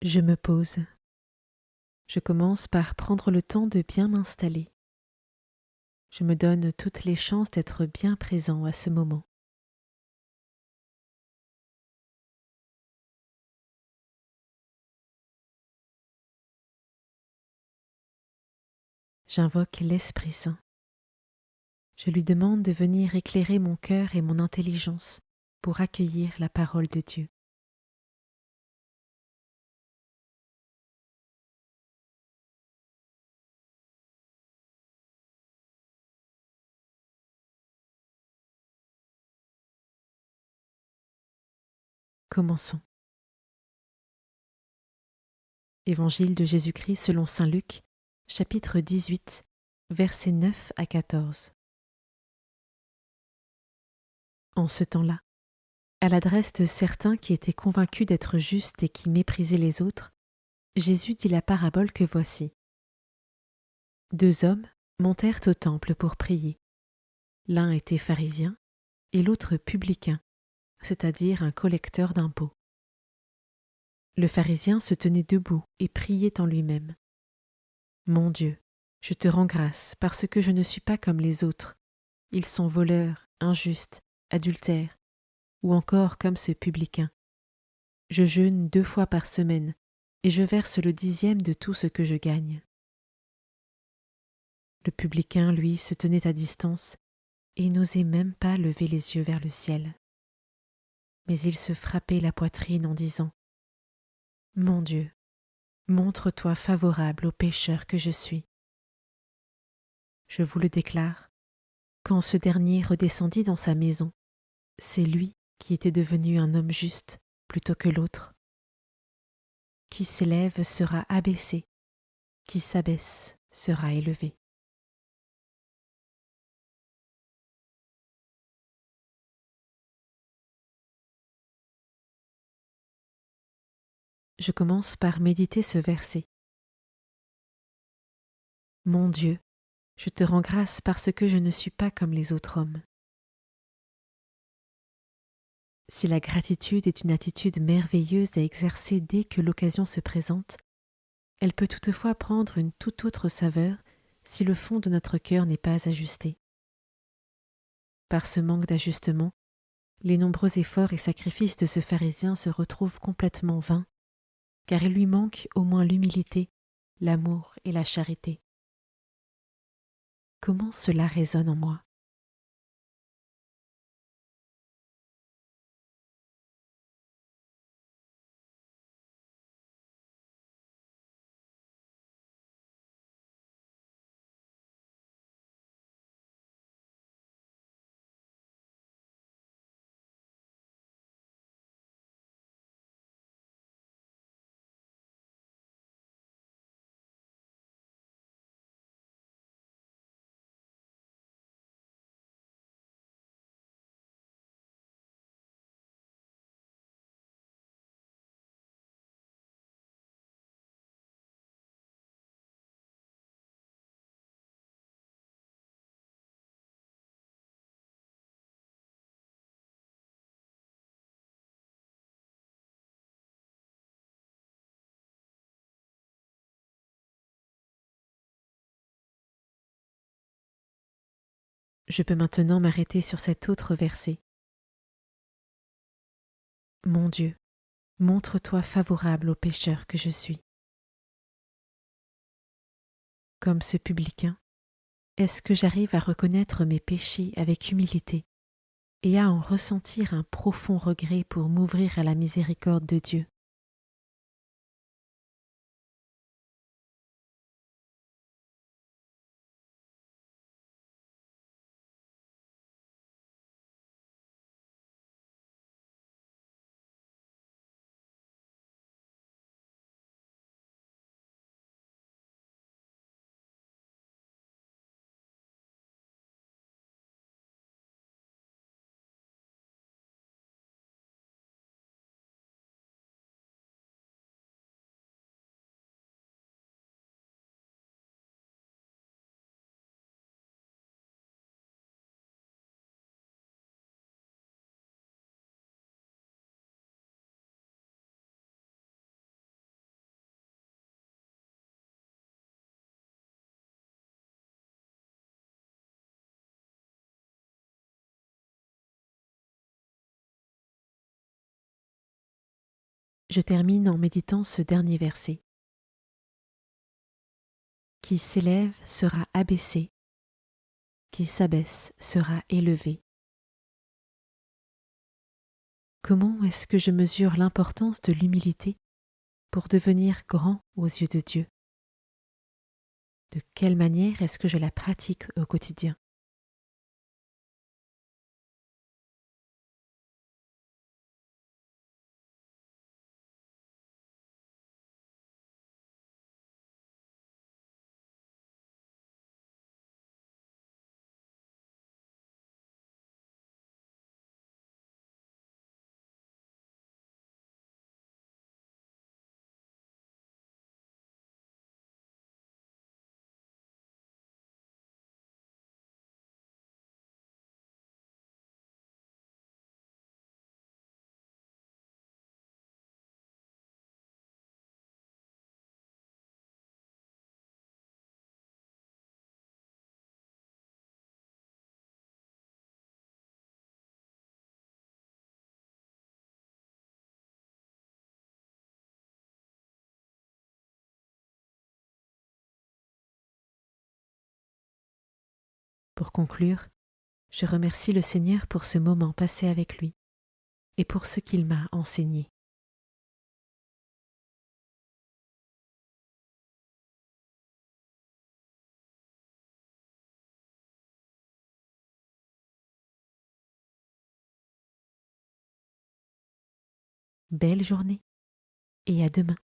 Je me pose. Je commence par prendre le temps de bien m'installer. Je me donne toutes les chances d'être bien présent à ce moment. J'invoque l'Esprit Saint. Je lui demande de venir éclairer mon cœur et mon intelligence pour accueillir la parole de Dieu. Commençons. Évangile de Jésus-Christ selon saint Luc, chapitre 18, versets 9 à 14. En ce temps-là, à l'adresse de certains qui étaient convaincus d'être justes et qui méprisaient les autres, Jésus dit la parabole que voici. Deux hommes montèrent au temple pour prier. L'un était pharisien et l'autre publicain, c'est-à-dire un collecteur d'impôts. Le pharisien se tenait debout et priait en lui-même. Mon Dieu, je te rends grâce parce que je ne suis pas comme les autres. Ils sont voleurs, injustes, adultères, ou encore comme ce publicain. Je jeûne 2 fois par semaine et je verse le 10e de tout ce que je gagne. Le publicain, lui, se tenait à distance et n'osait même pas lever les yeux vers le ciel. Mais il se frappait la poitrine en disant « Mon Dieu, montre-toi favorable au pécheur que je suis. » Je vous le déclare, quand ce dernier redescendit dans sa maison, c'est lui qui était devenu un homme juste plutôt que l'autre. Qui s'élève sera abaissé, qui s'abaisse sera élevé. Je commence par méditer ce verset. Mon Dieu, je te rends grâce parce que je ne suis pas comme les autres hommes. Si la gratitude est une attitude merveilleuse à exercer dès que l'occasion se présente, elle peut toutefois prendre une toute autre saveur si le fond de notre cœur n'est pas ajusté. Par ce manque d'ajustement, les nombreux efforts et sacrifices de ce pharisien se retrouvent complètement vains, car il lui manque au moins l'humilité, l'amour et la charité. Comment cela résonne en moi? Je peux maintenant m'arrêter sur cet autre verset. Mon Dieu, montre-toi favorable au pécheur que je suis. Comme ce publicain, est-ce que j'arrive à reconnaître mes péchés avec humilité et à en ressentir un profond regret pour m'ouvrir à la miséricorde de Dieu? Je termine en méditant ce dernier verset. Qui s'élève sera abaissé, qui s'abaisse sera élevé. Comment est-ce que je mesure l'importance de l'humilité pour devenir grand aux yeux de Dieu? De quelle manière est-ce que je la pratique au quotidien? Pour conclure, je remercie le Seigneur pour ce moment passé avec lui et pour ce qu'il m'a enseigné. Belle journée et à demain.